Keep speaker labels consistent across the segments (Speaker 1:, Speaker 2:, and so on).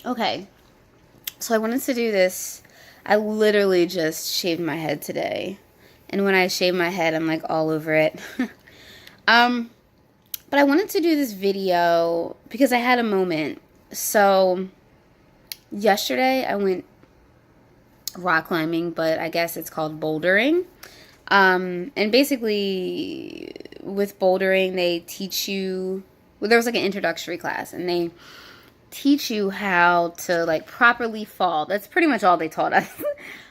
Speaker 1: Okay, so I wanted to do this. I literally just shaved my head today. And when I shave my head, I'm like all over it. um, but I wanted to do this video because I had a moment. So, yesterday I went rock climbing, but I guess it's called bouldering. And basically, with bouldering, they teach you, well, there was like an introductory class, and they teach you how to like properly fall. That's pretty much all they taught us.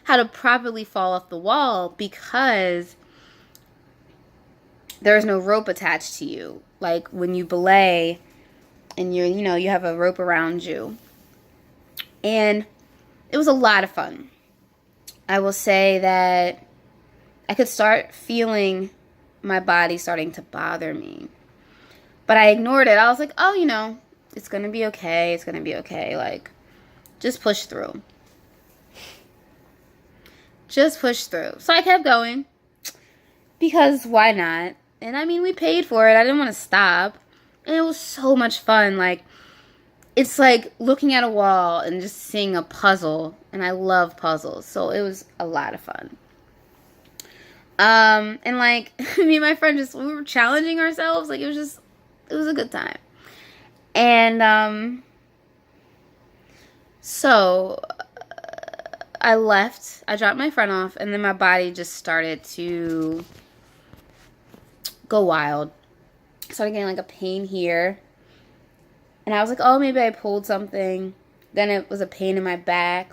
Speaker 1: How to properly fall off the wall because there's no rope attached to you. Like when you belay and you have a rope around you. And it was a lot of fun. I will say that I could start feeling my body starting to bother me. But I ignored it. I was like, oh, it's going to be okay. It's going to be okay. Like, just push through. Just push through. So I kept going because why not? And I mean, we paid for it. I didn't want to stop. And it was so much fun. Like, it's like looking at a wall and just seeing a puzzle. And I love puzzles. So it was a lot of fun. And like, me and my friend we were challenging ourselves. Like, it was a good time. And, so I left. I dropped my friend off, and then my body just started to go wild. I started getting like a pain here. And I was like, oh, maybe I pulled something. Then it was a pain in my back.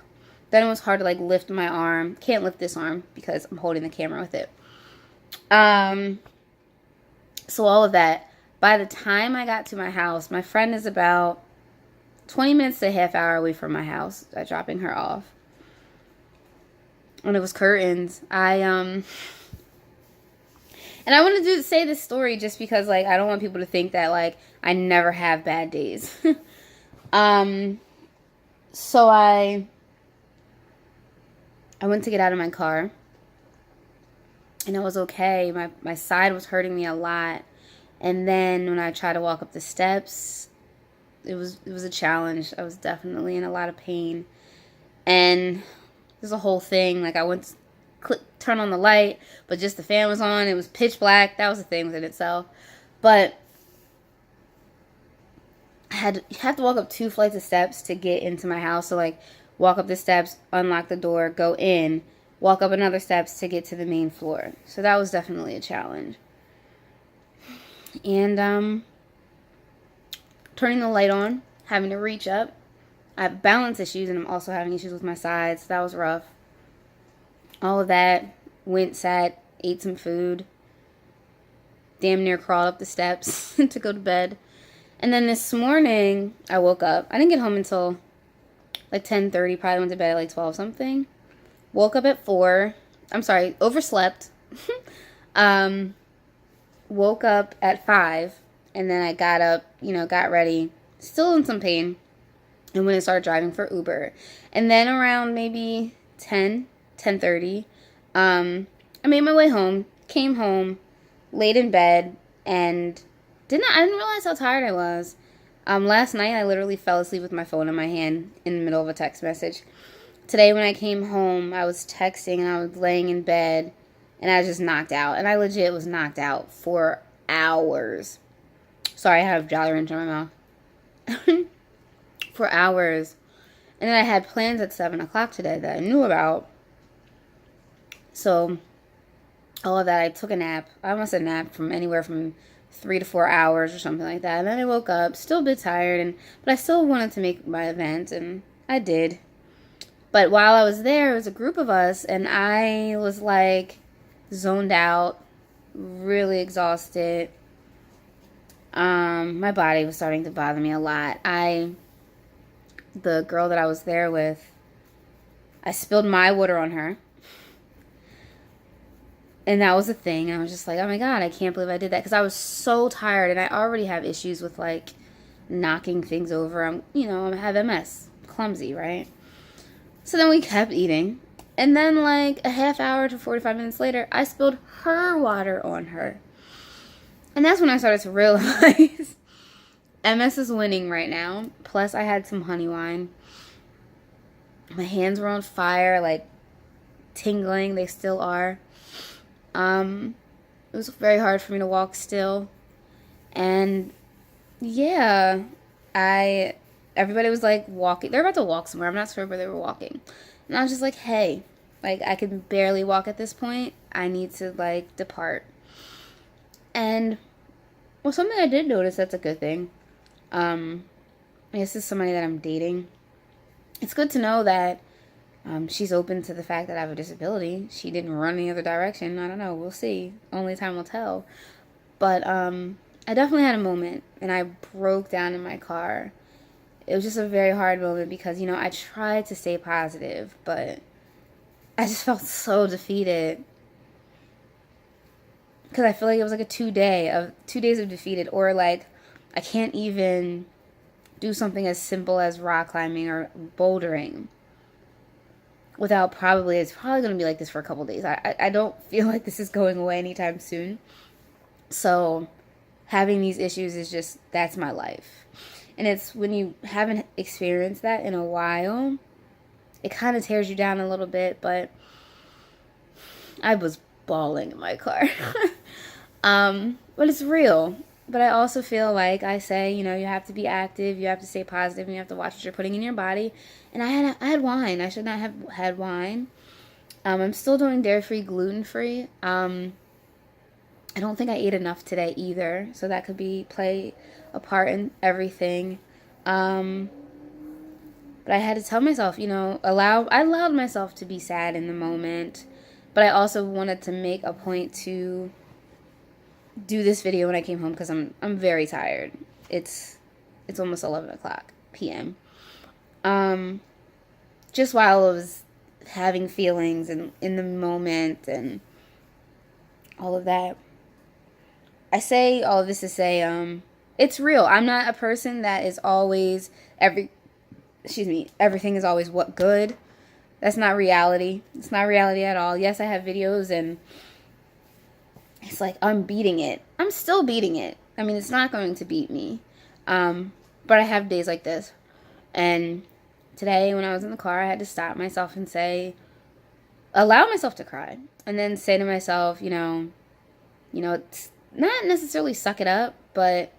Speaker 1: Then it was hard to like lift my arm. Can't lift this arm because I'm holding the camera with it. So all of that. By the time I got to my house, my friend is about 20 minutes to a half hour away from my house, dropping her off. And it was curtains. And I wanted to say this story just because, like, I don't want people to think that, like, I never have bad days. So I went to get out of my car. And it was okay. My side was hurting me a lot. And then when I tried to walk up the steps, it was a challenge. I was definitely in a lot of pain. And there's a whole thing. Like, I went to turn on the light, but just the fan was on. It was pitch black. That was a thing within itself. But you have to walk up 2 flights of steps to get into my house. So, like, walk up the steps, unlock the door, go in, walk up another steps to get to the main floor. So that was definitely a challenge. And turning the light on, having to reach up. I have balance issues, and I'm also having issues with my sides. That was rough. All of that. Went, sat, ate some food. Damn near crawled up the steps to go to bed. And then this morning, I woke up. I didn't get home until like 10:30. Probably went to bed at like 12 something. Woke up at 4. I'm sorry, overslept. Woke up at 5. And then I got up, got ready. Still in some pain. And when I started driving for Uber. And then around maybe 10:30, I made my way home. Came home, laid in bed, and I didn't realize how tired I was. Last night I literally fell asleep with my phone in my hand in the middle of a text message. Today when I came home, I was texting and I was laying in bed and I was just knocked out. And I legit was knocked out for hours. Sorry, I have a jolly rancher in my mouth. For hours. And then I had plans at 7 o'clock today that I knew about. So, all of that, I took a nap. I must have napped from anywhere from 3 to 4 hours or something like that. And then I woke up, still a bit tired, but I still wanted to make my event, and I did. But while I was there, it was a group of us, and I was like zoned out, really exhausted. My body was starting to bother me a lot. The girl that I was there with, I spilled my water on her. And that was a thing. And I was just like, oh my God, I can't believe I did that. Because I was so tired. And I already have issues with like knocking things over. I have MS. Clumsy, right? So then we kept eating. And then like a half hour to 45 minutes later, I spilled her water on her. And that's when I started to realize MS is winning right now. Plus, I had some honey wine. My hands were on fire, like tingling. They still are. It was very hard for me to walk still. And yeah, everybody was like walking. They're about to walk somewhere. I'm not sure where they were walking. And I was just like, hey, like I can barely walk at this point. I need to like depart. And well, something I did notice that's a good thing. I guess this is somebody that I'm dating. It's good to know that she's open to the fact that I have a disability. She didn't run any other direction. I don't know. We'll see. Only time will tell. But I definitely had a moment, and I broke down in my car. It was just a very hard moment because, you know, I tried to stay positive, but I just felt so defeated. Because I feel like it was like a 2 days of defeated, or like I can't even do something as simple as rock climbing or bouldering without it's probably going to be like this for a couple days. I don't feel like this is going away anytime soon. So having these issues is just, that's my life. And it's when you haven't experienced that in a while, it kind of tears you down a little bit, but I was bawling in my car. But it's real. But I also feel like I say, you know, you have to be active, you have to stay positive, and you have to watch what you're putting in your body. And I had wine. I should not have had wine. I'm still doing dairy-free, gluten-free. I don't think I ate enough today either, so that could play a part in everything. But I had to tell myself, you know, I allowed myself to be sad in the moment, but I also wanted to make a point to do this video when I came home because I'm very tired. It's almost 11 o'clock p.m. Just while I was having feelings and in the moment and all of that. I say all of this to say, it's real. I'm not a person that is always everything is always what good. That's not reality. It's not reality at all. Yes, I have videos and it's like I'm beating it. I'm still beating it. I mean, it's not going to beat me. But I have days like this. And today when I was in the car, I had to stop myself and allow myself to cry. And then say to myself, you know, it's not necessarily suck it up, but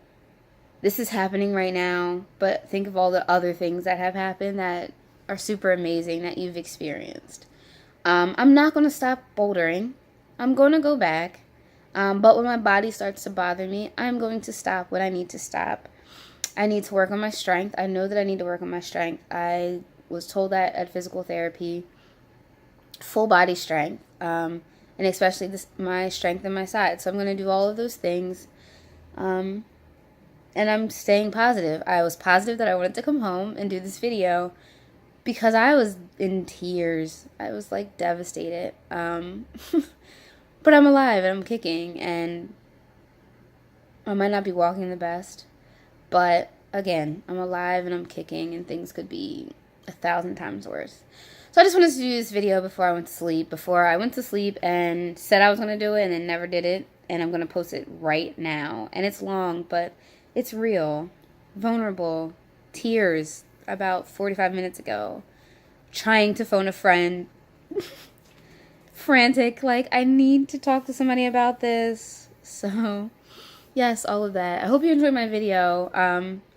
Speaker 1: this is happening right now. But think of all the other things that have happened that are super amazing that you've experienced. I'm not going to stop bouldering. I'm going to go back. But when my body starts to bother me, I'm going to stop what I need to stop. I need to work on my strength. I know that I need to work on my strength. I was told that at physical therapy, full body strength, and especially my strength in my side. So I'm going to do all of those things. And I'm staying positive. I was positive that I wanted to come home and do this video because I was in tears. I was like devastated. But I'm alive and I'm kicking, and I might not be walking the best, but again, I'm alive and I'm kicking, and things could be 1,000 times worse. So I just wanted to do this video before I went to sleep, and said I was going to do it and then never did it, and I'm going to post it right now. And it's long, but it's real, vulnerable, tears about 45 minutes ago, trying to phone a friend, frantic, like I need to talk to somebody about this. So yes, all of that. I hope you enjoyed my video.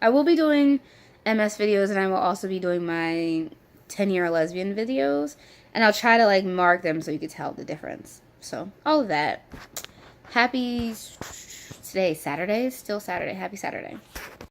Speaker 1: I will be doing MS videos, and I will also be doing my 10-year lesbian videos, and I'll try to like mark them so you can tell the difference. So all of that. Today Saturday, still Saturday. Happy Saturday.